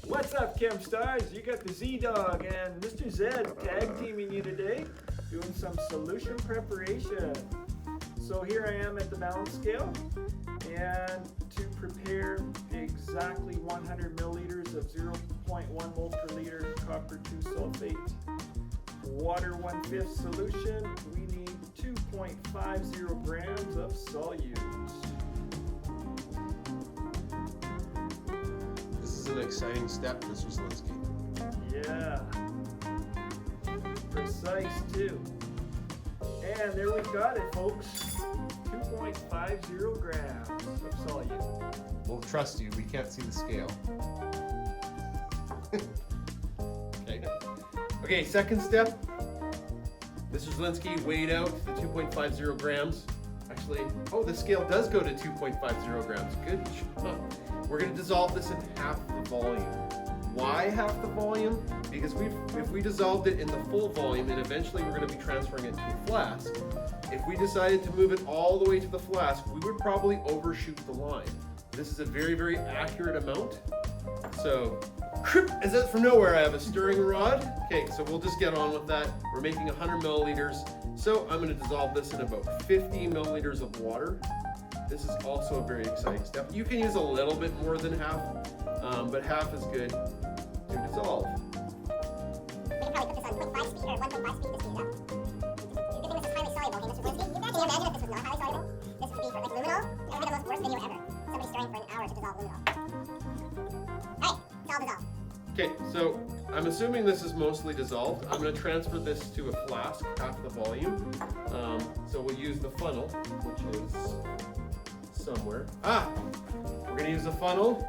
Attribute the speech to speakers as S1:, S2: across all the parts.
S1: What's up, Chem Stars? You got the Z-dawg and Mr. Zed tag teaming you today, doing some solution preparation. So here I am at the balance scale, and to prepare exactly 100 milliliters of 0.1 mole per liter copper 2 sulfate water 1/5 solution, we need 2.50 grams of solute.
S2: This is an exciting step, Mr. Zelinsky.
S1: Yeah, precise too. And there we've got it, folks. 2.50 grams of solute.
S2: We'll trust you. We can't see the scale. Okay, second step. Mr. Zelinsky weighed out the 2.50 grams. Actually, oh, the scale does go to 2.50 grams. Good job. We're going to dissolve this in half the volume. Why half the volume? Because if we dissolved it in the full volume, and eventually we're going to be transferring it to a flask, if we decided to move it all the way to the flask, we would probably overshoot the line. This is a very, very accurate amount. So, is it from nowhere? I have a stirring rod. Okay, so we'll just get on with that. We're making 100 milliliters. So I'm going to dissolve this in about 50 milliliters of water. This is also a very exciting step. You can use a little bit more than half, but half is good to dissolve.
S3: We can probably put this on 0.5 speed or 1.5 speed to speed it up. Good thing this is highly soluble, okay, Mr. Zelinsky? Can you imagine if this was not highly soluble? This would be for like luminol. It would be the most worst video ever. Somebody stirring for an hour to dissolve luminol. Alright, it's all dissolved.
S2: Okay, so I'm assuming this is mostly dissolved. I'm going to transfer this to a flask, half the volume. So we'll use the funnel, which is somewhere. We're going to use the funnel.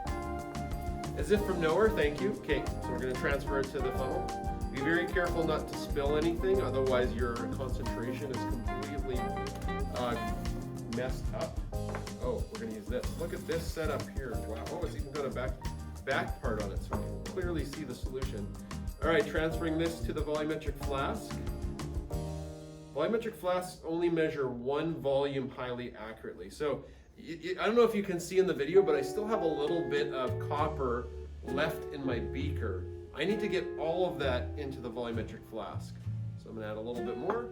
S2: As if from nowhere, thank you. Okay, so we're going to transfer it to the funnel. Be very careful not to spill anything, otherwise your concentration is completely messed up. Oh, we're going to use this. Look at this setup here. Wow. Oh, it's even got a back part on it, so we can clearly see the solution. All right, transferring this to the volumetric flask. Volumetric flasks only measure one volume highly accurately. So I don't know if you can see in the video, but I still have a little bit of copper left in my beaker. I need to get all of that into the volumetric flask. So I'm gonna add a little bit more.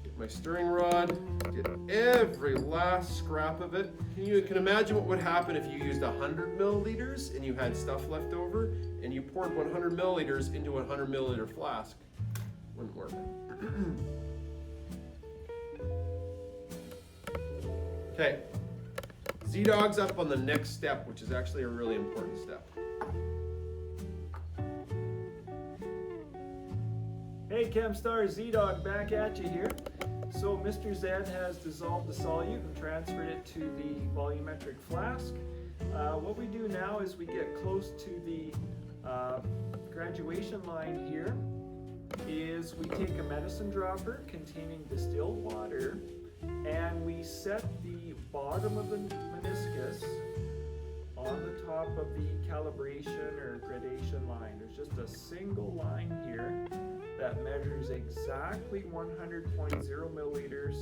S2: Get my stirring rod, get every last scrap of it. You can imagine what would happen if you used 100 milliliters and you had stuff left over and you poured 100 milliliters into a 100 milliliter flask. Wouldn't work. Okay. Z-dawg's up on the next step, which is actually a really important step.
S1: Hey Chem Stars, Z-dawg back at you here. So Mr. Zed has dissolved the solute and transferred it to the volumetric flask. What we do now is we get close to the graduation line here, is we take a medicine dropper containing distilled water and we set the bottom of the meniscus on the top of the calibration or gradation line. There's just a single line here that measures exactly 100.0 milliliters,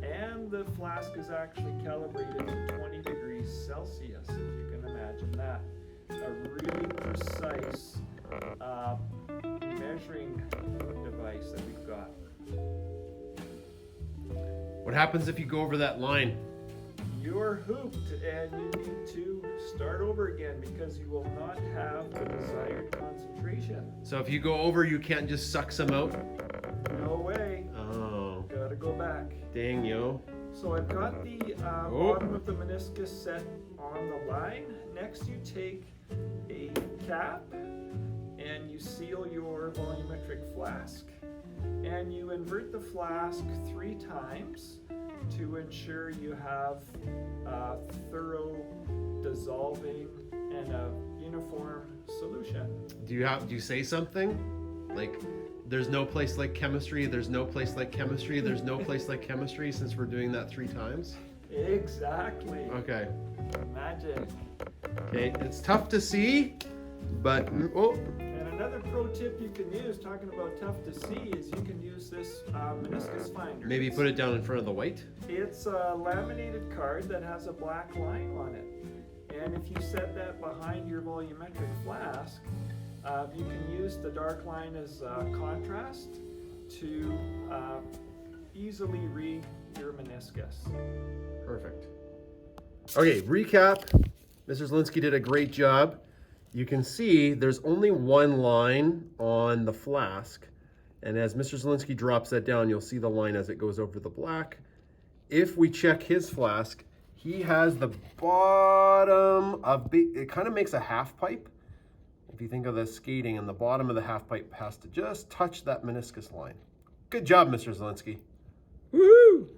S1: and the flask is actually calibrated to 20 degrees Celsius, if you can imagine that. A really precise measuring device that we've got.
S2: What happens if you go over that line?
S1: You're hooped, and you need to start over again because you will not have the desired concentration.
S2: So if you go over, you can't just suck some out?
S1: No way.
S2: Oh.
S1: Gotta go back.
S2: Dang, yo.
S1: So I've got the bottom of the meniscus set on the line. Next you take a cap and you seal your volumetric flask. And you invert the flask 3 times to ensure you have a thorough dissolving and a uniform solution.
S2: Do you say something? Like, there's no place like chemistry, there's no place like chemistry, there's no place like chemistry, since we're doing that 3 times?
S1: Exactly.
S2: Okay.
S1: Magic.
S2: Okay, it's tough to see, but
S1: And another pro tip you can use, talking about tough to see, is you can use this meniscus finder.
S2: maybe put it down in front of the white.
S1: It's a laminated card that has a black line on it. And if you set that behind your volumetric flask, you can use the dark line as contrast to easily read your meniscus.
S2: Perfect. Okay, recap. Mr. Zielinski did a great job. You can see there's only one line on the flask. And as Mr. Zielinski drops that down, you'll see the line as it goes over the black. If we check his flask, he has the bottom of, it kind of makes a half pipe. If you think of the skating, and the bottom of the half pipe has to just touch that meniscus line. Good job, Mr. Zielinski.
S1: Woo!